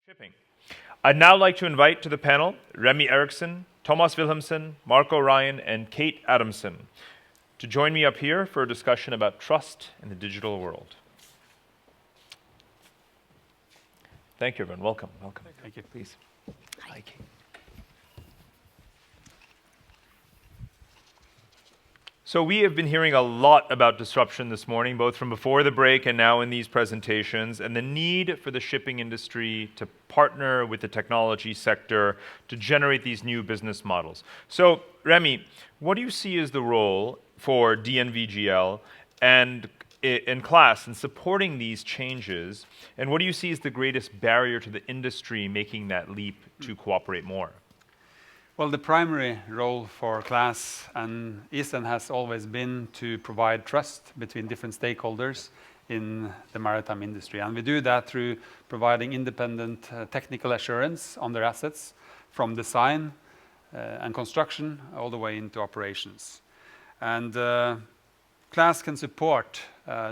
Shipping. I'd now like to invite to the panel Remi Eriksen, Thomas Wilhelmsen, Marco Ryan, and Kate Adamson to join me up here for a discussion about trust in the digital world. Thank you, everyone. Welcome. Welcome. Thank you. Please. Hi, Kate. So we have been hearing a lot about disruption this morning, both from before the break and now in these presentations, and the need for the shipping industry to partner with the technology sector to generate these new business models. So, Remi, what do you see as the role for DNVGL and in class in supporting these changes, and what do you see as the greatest barrier to the industry making that leap to cooperate more? Well, the primary role for class is and has always been to provide trust between different stakeholders in the maritime industry. And we do that through providing independent technical assurance on their assets from design and construction all the way into operations. And class can support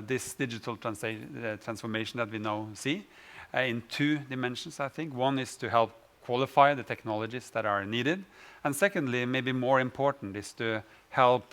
this digital transformation that we now see in two dimensions, I think. One is to help qualify the technologies that are needed. And secondly, maybe more important, is to help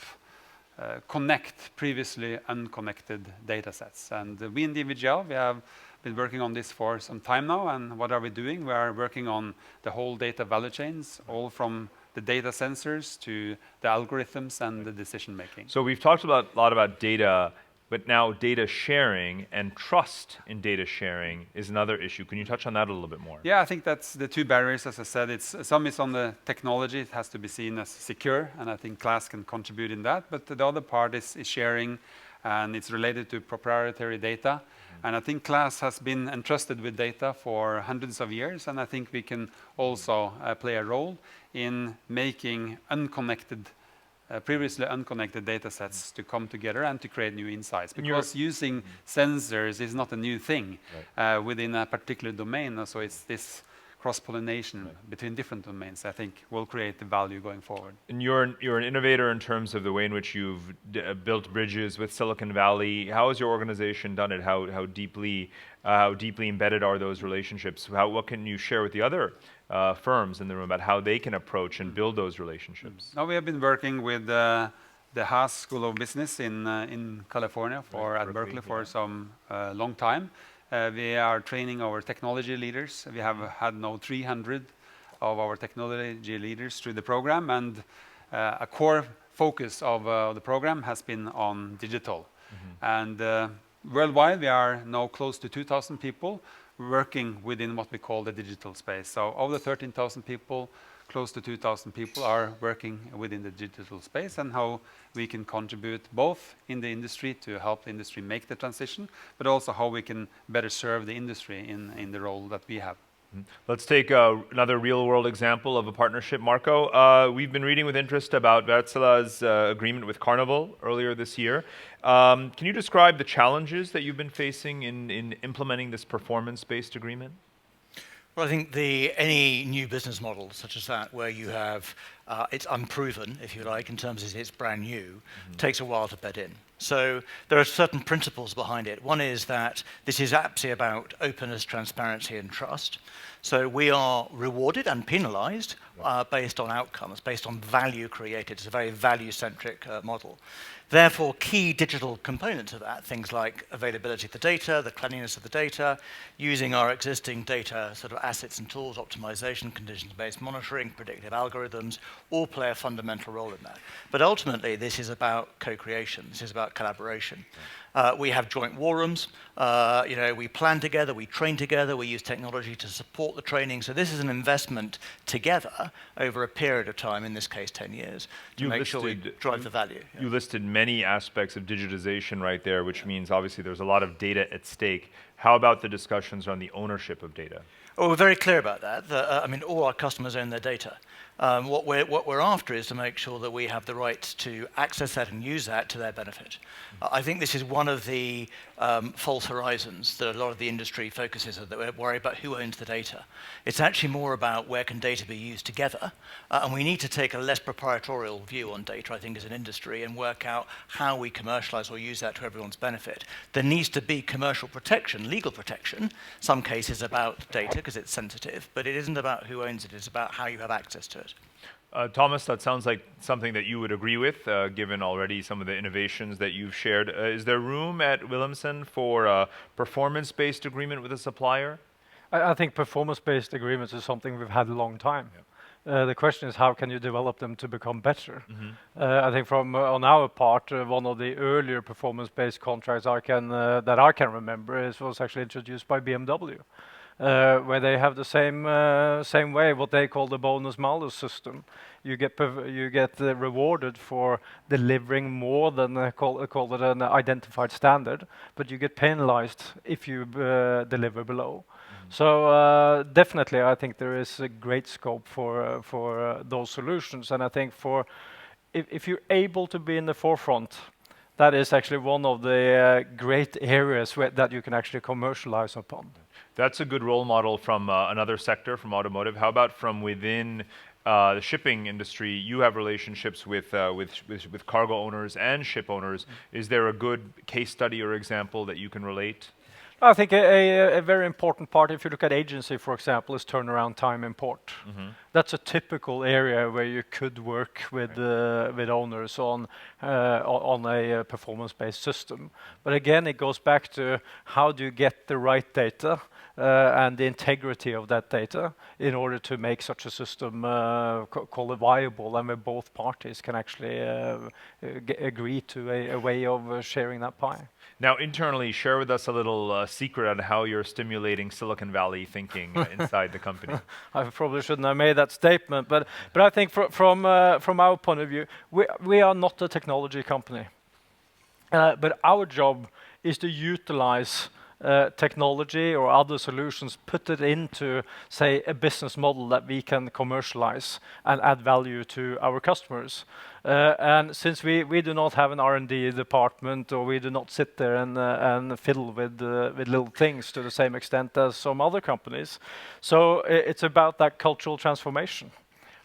connect previously unconnected data sets. And we in DNVGL, we have been working on this for some time now. And what are we doing? We are working on the whole data value chains, all from the data sensors to the algorithms and the decision making. So we've talked a lot about data, but now data sharing and trust in data sharing is another issue. Can you touch on that a little bit more? Yeah, I think that's the two barriers, as I said. Some is on the technology. It has to be seen as secure, and I think class can contribute in that. But the other part is sharing, and it's related to proprietary data. And I think class has been entrusted with data for hundreds of years, and I think we can also play a role in making previously unconnected data sets to come together and to create new insights. Because using sensors is not a new thing within a particular domain. So it's this cross-pollination between different domains, I think, will create the value going forward. And you're an innovator in terms of the way in which you've built bridges with Silicon Valley. How has your organization done it? How deeply embedded are those relationships? What can you share with the other firms in the room about how they can approach and build those relationships? Now we have been working with the Haas School of Business in California at Berkeley for some long time. We are training our technology leaders. We have had now 300 of our technology leaders through the program, and a core focus of the program has been on digital. And worldwide, we are now close to 2,000 people working within what we call the digital space. So of the 13,000 people, close to 2,000 people are working within the digital space, and how we can contribute both in the industry to help the industry make the transition, but also how we can better serve the industry in the role that we have. Let's take another real-world example of a partnership, Marco. We've been reading with interest about Wärtsilä's agreement with Carnival earlier this year. Can you describe the challenges that you've been facing in implementing this performance-based agreement? Well, I think any new business model such as that, where you have it's unproven, if you like, in terms of it's brand new, takes a while to bed in. So there are certain principles behind it. One is that this is absolutely about openness, transparency, and trust. So we are rewarded and penalized based on outcomes, based on value created. It's a very value-centric model. Therefore, key digital components of that, things like availability of the data, the cleanliness of the data, using our existing data sort of assets and tools, optimization, conditions-based monitoring, predictive algorithms, all play a fundamental role in that. But ultimately, this is about co-creation. This is about collaboration. We have joint war rooms. We plan together, we train together, we use technology to support the training. So this is an investment together over a period of time, in this case 10 years, to make sure we drive the value. You listed many aspects of digitization right there, which means obviously there's a lot of data at stake. How about the discussions on the ownership of data? Well, we're very clear about that. All our customers own their data. What we're after is to make sure that we have the right to access that and use that to their benefit. I think this is one one of the false horizons that a lot of the industry focuses on, that we're worried about who owns the data. It's actually more about where can data be used together, and we need to take a less proprietorial view on data, I think, as an industry, and work out how we commercialize or use that to everyone's benefit. There needs to be commercial protection, legal protection, some cases about data because it's sensitive, but it isn't about who owns it, it's about how you have access to it. Thomas, that sounds like something that you would agree with, given already some of the innovations that you've shared. Is there room at Wilhelmsen for a performance-based agreement with a supplier? I think performance-based agreements is something we've had a long time. Yeah. The question is, how can you develop them to become better? I think from on our part, one of the earlier performance-based contracts that I can remember was actually introduced by BMW. Where they have the same way, what they call the bonus-malus system. You get rewarded for delivering more than call it an identified standard, but you get penalized if you deliver below. So definitely, I think there is a great scope for those solutions, and I think if you're able to be in the forefront, that is actually one of the great areas that you can actually commercialize upon. That's a good role model from another sector, from automotive. How about from within the shipping industry? You have relationships with cargo owners and ship owners. Is there a good case study or example that you can relate? I think a very important part, if you look at agency, for example, is turnaround time in port. That's a typical area where you could work with owners on a performance-based system. But again, it goes back to how do you get the right data and the integrity of that data in order to make such a system call it viable, and where both parties can actually agree to a way of sharing that pie. Now, internally, share with us a little secret on how you're stimulating Silicon Valley thinking inside the company. I probably shouldn't have made that statement, but I think from our point of view, we are not a technology company, but our job is to utilize technology or other solutions, put it into, say, a business model that we can commercialize and add value to our customers. And since we do not have an R&D department, or we do not sit there and fiddle with little things to the same extent as some other companies, so it's about that cultural transformation.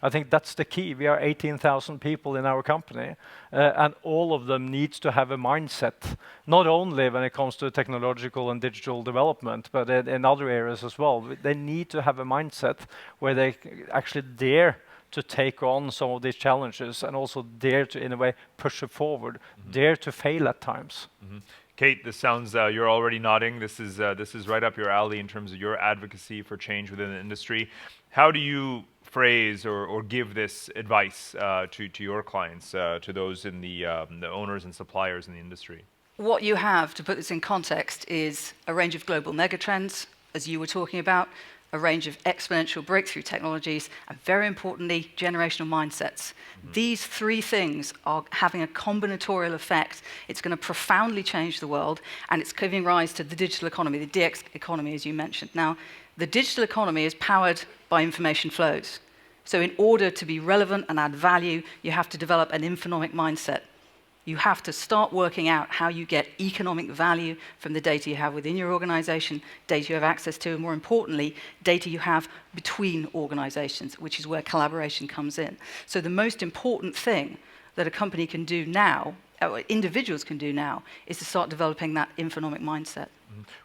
I think that's the key. We are 18,000 people in our company, and all of them needs to have a mindset, not only when it comes to technological and digital development, but in other areas as well. They need to have a mindset where they actually dare to take on some of these challenges, and also dare to, in a way, push it forward, dare to fail at times. Kate, this sounds, you're already nodding. This is right up your alley in terms of your advocacy for change within the industry. How do you phrase or give this advice to your clients, to those in the owners and suppliers in the industry? What you have, to put this in context, is a range of global megatrends, as you were talking about, a range of exponential breakthrough technologies, and very importantly, generational mindsets. These three things are having a combinatorial effect. It's going to profoundly change the world, and it's giving rise to the digital economy, the DX economy, as you mentioned. Now, the digital economy is powered by information flows. So in order to be relevant and add value, you have to develop an infonomic mindset. You have to start working out how you get economic value from the data you have within your organization, data you have access to, and more importantly, data you have between organizations, which is where collaboration comes in. So the most important thing that a company can do now, or individuals can do now, is to start developing that infonomic mindset.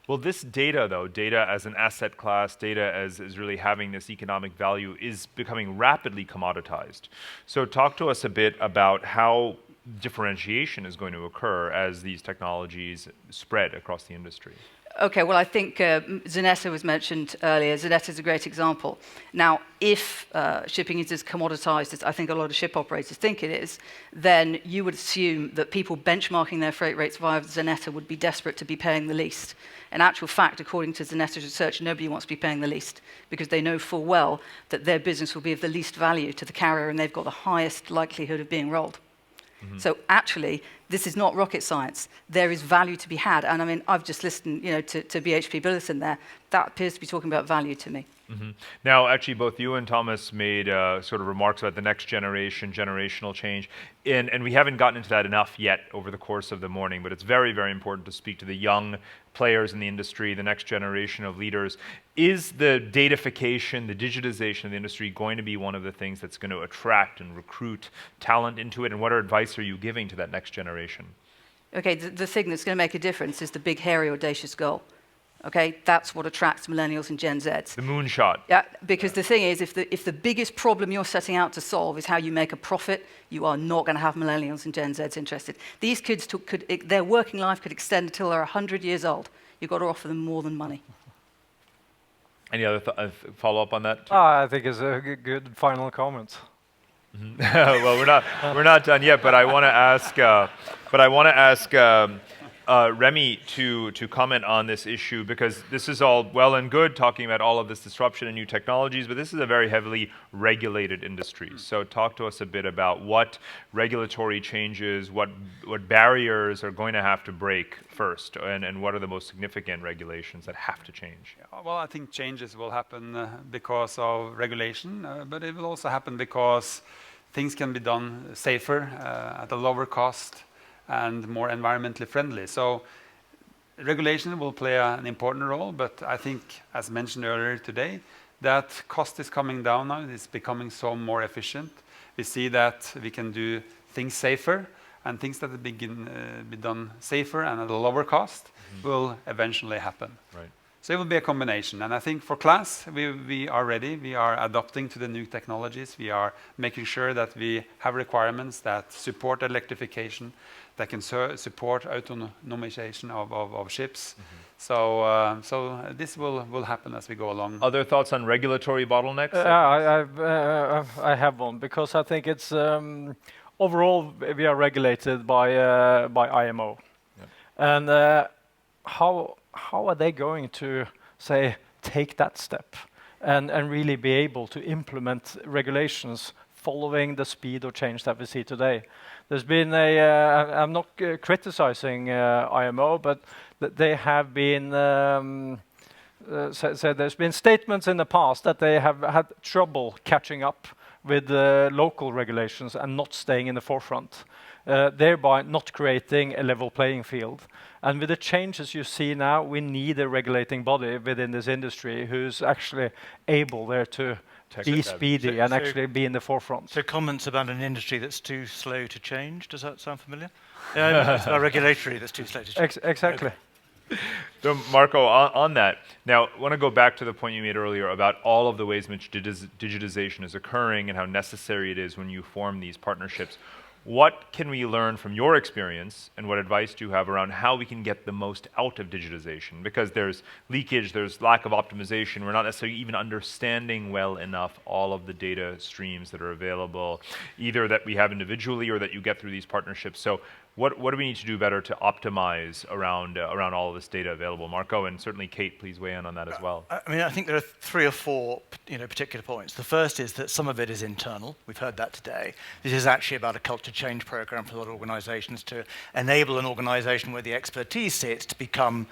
Well, this data, though, data as an asset class, data as really having this economic value, is becoming rapidly commoditized. So talk to us a bit about how differentiation is going to occur as these technologies spread across the industry. Okay, well, I think Zanetta was mentioned earlier. Zanetta is a great example. Now, if shipping is as commoditized as I think a lot of ship operators think it is, then you would assume that people benchmarking their freight rates via Zanetta would be desperate to be paying the least. In actual fact, according to Zanetta's research, nobody wants to be paying the least, because they know full well that their business will be of the least value to the carrier, and they've got the highest likelihood of being rolled. So actually, this is not rocket science. There is value to be had. And I mean, I've just listened, to BHP Billiton there. That appears to be talking about value to me. Now, actually, both you and Thomas made sort of remarks about the next generation, generational change, and we haven't gotten into that enough yet over the course of the morning, but it's very, very important to speak to the young players in the industry, the next generation of leaders. Is the datafication, the digitization of the industry going to be one of the things that's going to attract and recruit talent into it, and what advice are you giving to that next generation? Okay, the thing that's going to make a difference is the big, hairy, audacious goal. Okay, that's what attracts millennials and Gen Zs. The moonshot. Yeah, because the thing is, if the biggest problem you're setting out to solve is how you make a profit, you are not going to have millennials and Gen Zs interested. These kids, their working life could extend until they're 100 years old. You've got to offer them more than money. Any other follow up on that? I think it's a good final comment. Well, we're not done yet, but I want to ask Remi to comment on this issue, because this is all well and good talking about all of this disruption and new technologies, but this is a very heavily regulated industry. So talk to us a bit about what regulatory changes, what barriers are going to have to break first, and what are the most significant regulations that have to change? Well, I think changes will happen because of regulation, but it will also happen because things can be done safer, at a lower cost, and more environmentally friendly. So regulation will play an important role, but I think, as mentioned earlier today, that cost is coming down now. It's becoming so more efficient. We see that we can do things safer, and things that be done safer and at a lower cost will eventually happen. Right. So it will be a combination. And I think for class, we are ready. We are adapting to the new technologies. We are making sure that we have requirements that support electrification, that can support autonomization of ships. So this will happen as we go along. Other thoughts on regulatory bottlenecks? I have one, because I think it's overall we are regulated by IMO, and how are they going to say take that step and really be able to implement regulations following the speed of change that we see today? There's been I'm not criticizing IMO, but they have been, so there's been statements in the past that they have had trouble catching up with local regulations and not staying in the forefront, thereby not creating a level playing field. And with the changes you see now, we need a regulating body within this industry who's actually able there to be speedy and actually be in the forefront. So comments about an industry that's too slow to change, does that sound familiar? It's a regulatory that's too slow to change. Exactly. So Marco, on that, now I want to go back to the point you made earlier about all of the ways in which digitization is occurring and how necessary it is when you form these partnerships. What can we learn from your experience, and what advice do you have around how we can get the most out of digitization? Because there's leakage, there's lack of optimization, we're not necessarily even understanding well enough all of the data streams that are available, either that we have individually or that you get through these partnerships. So what do we need to do better to optimize around all of this data available? Marco, and certainly Kate, please weigh in on that as well. I mean, I think there are 3 or 4 particular points. The first is that some of it is internal. We've heard that today. This is actually about a culture change program for a lot of organizations to enable an organization where the expertise sits to become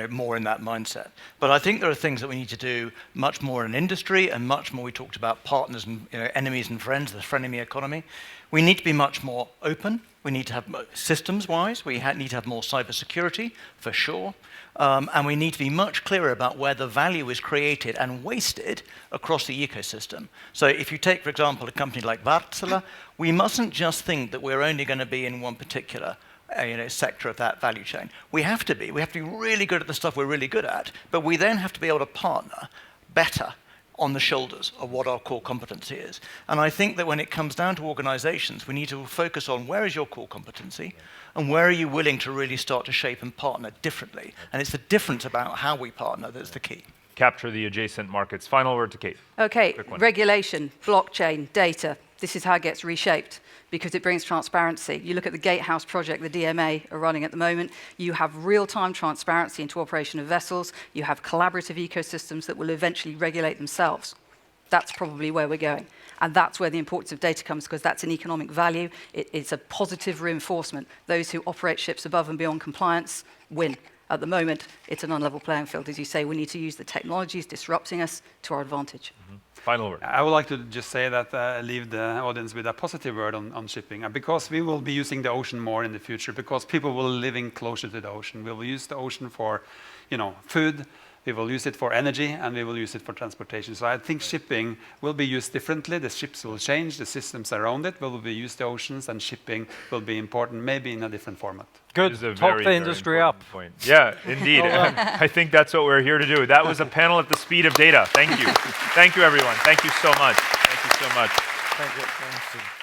more in that mindset. But I think there are things that we need to do much more in industry, and much more. We talked about partners and enemies and friends, the frenemy economy. We need to be much more open. We need to have systems-wise, we need to have more cybersecurity, for sure. And we need to be much clearer about where the value is created and wasted across the ecosystem. So if you take, for example, a company like Wärtsilä, we mustn't just think that we're only going to be in one particular sector of that value chain. We have to be really good at the stuff we're really good at, but we then have to be able to partner better on the shoulders of what our core competency is. And I think that when it comes down to organizations, we need to focus on where is your core competency and where are you willing to really start to shape and partner differently. And it's the difference about how we partner that's the key. Capture the adjacent markets. Final word to Kate. Okay, regulation, blockchain, data. This is how it gets reshaped, because it brings transparency. You look at the Gatehouse project the DMA are running at the moment, you have real-time transparency into operation of vessels, you have collaborative ecosystems that will eventually regulate themselves. That's probably where we're going. And that's where the importance of data comes, because that's an economic value. It's a positive reinforcement. Those who operate ships above and beyond compliance win. At the moment, it's an unlevel playing field. As you say, we need to use the technologies disrupting us to our advantage. Final word. I would like to just say that leave the audience with a positive word on shipping, because we will be using the ocean more in the future, because people will be living closer to the ocean. We will use the ocean for, food. We will use it for energy, and we will use it for transportation. So I think shipping will be used differently. The ships will change. The systems around it will be used the oceans, and shipping will be important, maybe in a different format. It is a Good. Talk very, the very industry up. important point. Yeah, indeed. I think that's what we're here to do. That was a panel at the speed of data. Thank you. Thank you, everyone. Thank you so much. Thank you so much. Thank you.